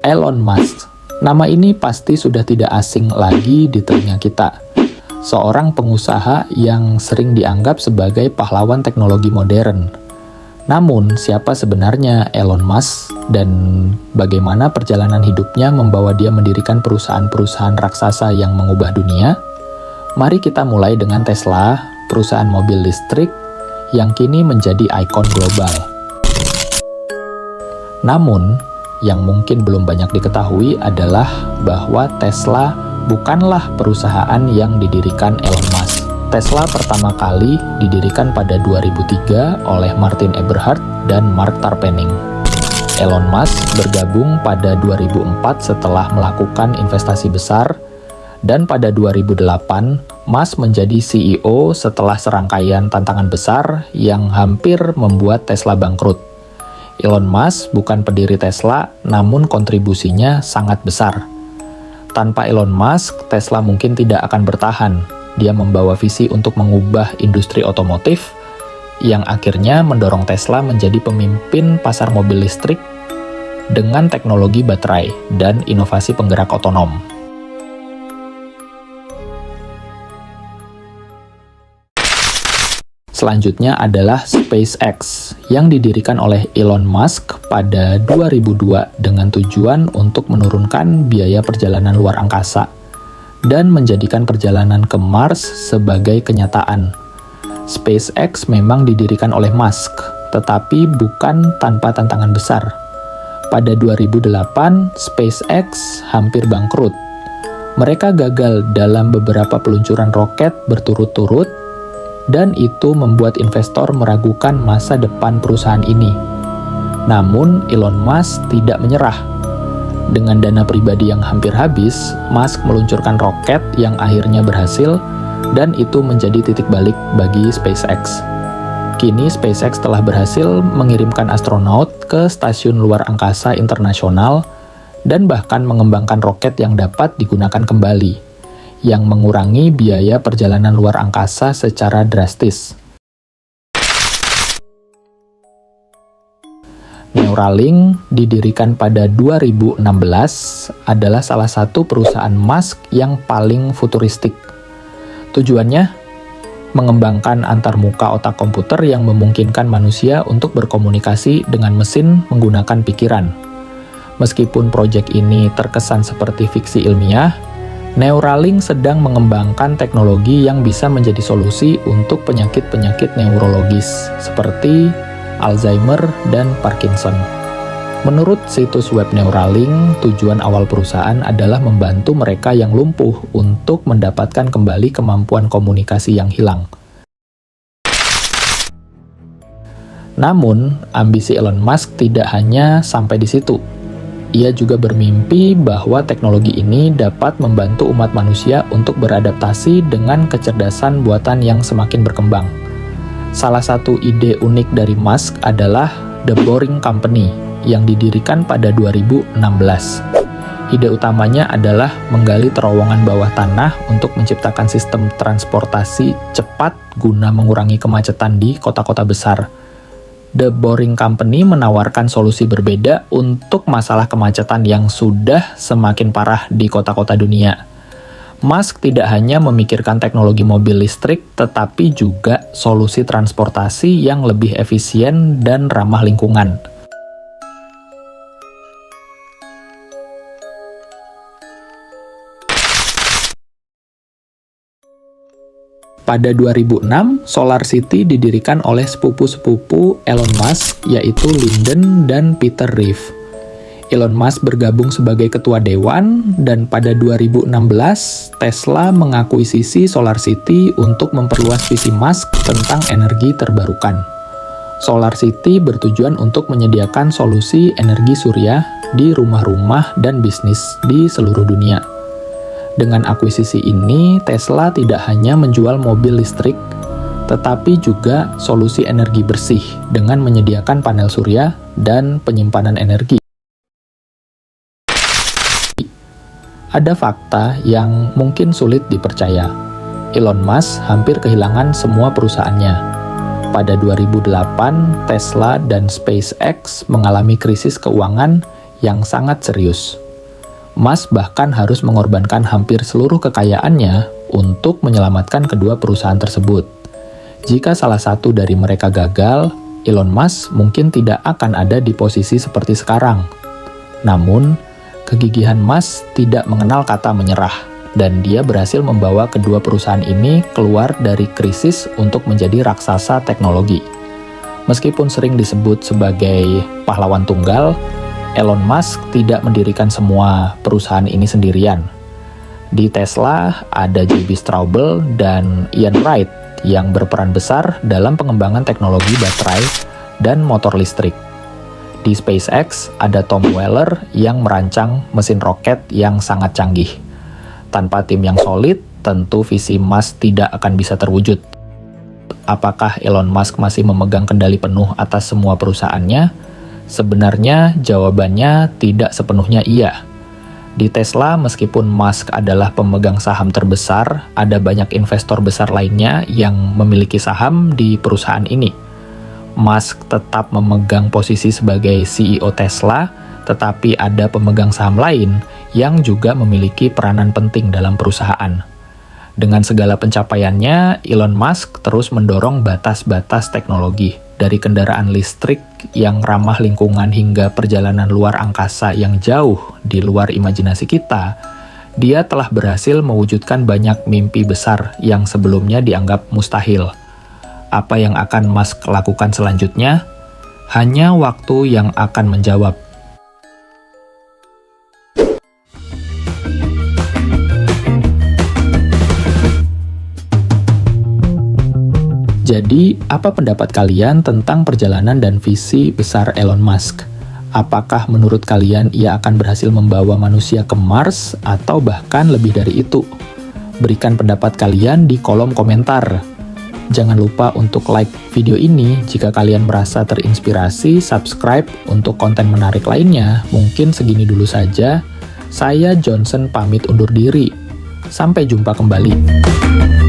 Elon Musk. Nama ini pasti sudah tidak asing lagi di telinga kita. Seorang pengusaha yang sering dianggap sebagai pahlawan teknologi modern. Namun, siapa sebenarnya Elon Musk dan bagaimana perjalanan hidupnya membawa dia mendirikan perusahaan-perusahaan raksasa yang mengubah dunia? Mari kita mulai dengan Tesla, perusahaan mobil listrik yang kini menjadi ikon global. Namun, yang mungkin belum banyak diketahui adalah bahwa Tesla bukanlah perusahaan yang didirikan Elon Musk. Tesla pertama kali didirikan pada 2003 oleh Martin Eberhard dan Mark Tarpenning. Elon Musk bergabung pada 2004 setelah melakukan investasi besar, dan pada 2008, Musk menjadi CEO setelah serangkaian tantangan besar yang hampir membuat Tesla bangkrut. Elon Musk bukan pendiri Tesla, namun kontribusinya sangat besar. Tanpa Elon Musk, Tesla mungkin tidak akan bertahan. Dia membawa visi untuk mengubah industri otomotif, yang akhirnya mendorong Tesla menjadi pemimpin pasar mobil listrik dengan teknologi baterai dan inovasi penggerak otonom. Selanjutnya adalah SpaceX yang didirikan oleh Elon Musk pada 2002 dengan tujuan untuk menurunkan biaya perjalanan luar angkasa dan menjadikan perjalanan ke Mars sebagai kenyataan. SpaceX memang didirikan oleh Musk, tetapi bukan tanpa tantangan besar. Pada 2008, SpaceX hampir bangkrut. Mereka gagal dalam beberapa peluncuran roket berturut-turut, dan itu membuat investor meragukan masa depan perusahaan ini. Namun, Elon Musk tidak menyerah. Dengan dana pribadi yang hampir habis, Musk meluncurkan roket yang akhirnya berhasil, dan itu menjadi titik balik bagi SpaceX. Kini, SpaceX telah berhasil mengirimkan astronot ke stasiun luar angkasa internasional dan bahkan mengembangkan roket yang dapat digunakan kembali, yang mengurangi biaya perjalanan luar angkasa secara drastis. Neuralink didirikan pada 2016 adalah salah satu perusahaan Musk yang paling futuristik. Tujuannya mengembangkan antarmuka otak komputer yang memungkinkan manusia untuk berkomunikasi dengan mesin menggunakan pikiran. Meskipun proyek ini terkesan seperti fiksi ilmiah, Neuralink sedang mengembangkan teknologi yang bisa menjadi solusi untuk penyakit-penyakit neurologis seperti Alzheimer dan Parkinson. Menurut situs web Neuralink, tujuan awal perusahaan adalah membantu mereka yang lumpuh untuk mendapatkan kembali kemampuan komunikasi yang hilang. Namun, ambisi Elon Musk tidak hanya sampai di situ. Ia juga bermimpi bahwa teknologi ini dapat membantu umat manusia untuk beradaptasi dengan kecerdasan buatan yang semakin berkembang. Salah satu ide unik dari Musk adalah The Boring Company yang didirikan pada 2016. Ide utamanya adalah menggali terowongan bawah tanah untuk menciptakan sistem transportasi cepat guna mengurangi kemacetan di kota-kota besar. The Boring Company menawarkan solusi berbeda untuk masalah kemacetan yang sudah semakin parah di kota-kota dunia. Musk tidak hanya memikirkan teknologi mobil listrik, tetapi juga solusi transportasi yang lebih efisien dan ramah lingkungan. Pada 2006, Solar City didirikan oleh sepupu-sepupu Elon Musk, yaitu Lyndon dan Peter Reeve. Elon Musk bergabung sebagai ketua dewan, dan pada 2016, Tesla mengakuisisi Solar City untuk memperluas visi Musk tentang energi terbarukan. Solar City bertujuan untuk menyediakan solusi energi surya di rumah-rumah dan bisnis di seluruh dunia. Dengan akuisisi ini, Tesla tidak hanya menjual mobil listrik, tetapi juga solusi energi bersih dengan menyediakan panel surya dan penyimpanan energi. Ada fakta yang mungkin sulit dipercaya. Elon Musk hampir kehilangan semua perusahaannya. Pada 2008, Tesla dan SpaceX mengalami krisis keuangan yang sangat serius. Musk bahkan harus mengorbankan hampir seluruh kekayaannya untuk menyelamatkan kedua perusahaan tersebut. Jika salah satu dari mereka gagal, Elon Musk mungkin tidak akan ada di posisi seperti sekarang. Namun, kegigihan Musk tidak mengenal kata menyerah, dan dia berhasil membawa kedua perusahaan ini keluar dari krisis untuk menjadi raksasa teknologi. Meskipun sering disebut sebagai pahlawan tunggal, Elon Musk tidak mendirikan semua perusahaan ini sendirian. Di Tesla ada JB Straubel dan Ian Wright yang berperan besar dalam pengembangan teknologi baterai dan motor listrik. Di SpaceX ada Tom Weller yang merancang mesin roket yang sangat canggih. Tanpa tim yang solid, tentu visi Musk tidak akan bisa terwujud. Apakah Elon Musk masih memegang kendali penuh atas semua perusahaannya? Sebenarnya jawabannya tidak sepenuhnya iya. Di Tesla, meskipun Musk adalah pemegang saham terbesar, ada banyak investor besar lainnya yang memiliki saham di perusahaan ini. Musk tetap memegang posisi sebagai CEO Tesla, tetapi ada pemegang saham lain yang juga memiliki peranan penting dalam perusahaan. Dengan segala pencapaiannya, Elon Musk terus mendorong batas-batas teknologi, dari kendaraan listrik yang ramah lingkungan hingga perjalanan luar angkasa yang jauh di luar imajinasi kita. Dia telah berhasil mewujudkan banyak mimpi besar yang sebelumnya dianggap mustahil. Apa yang akan Musk lakukan selanjutnya? Hanya waktu yang akan menjawab. Jadi, apa pendapat kalian tentang perjalanan dan visi besar Elon Musk? Apakah menurut kalian ia akan berhasil membawa manusia ke Mars atau bahkan lebih dari itu? Berikan pendapat kalian di kolom komentar. Jangan lupa untuk like video ini jika kalian merasa terinspirasi, subscribe untuk konten menarik lainnya. Mungkin segini dulu saja. Saya Johnson pamit undur diri. Sampai jumpa kembali.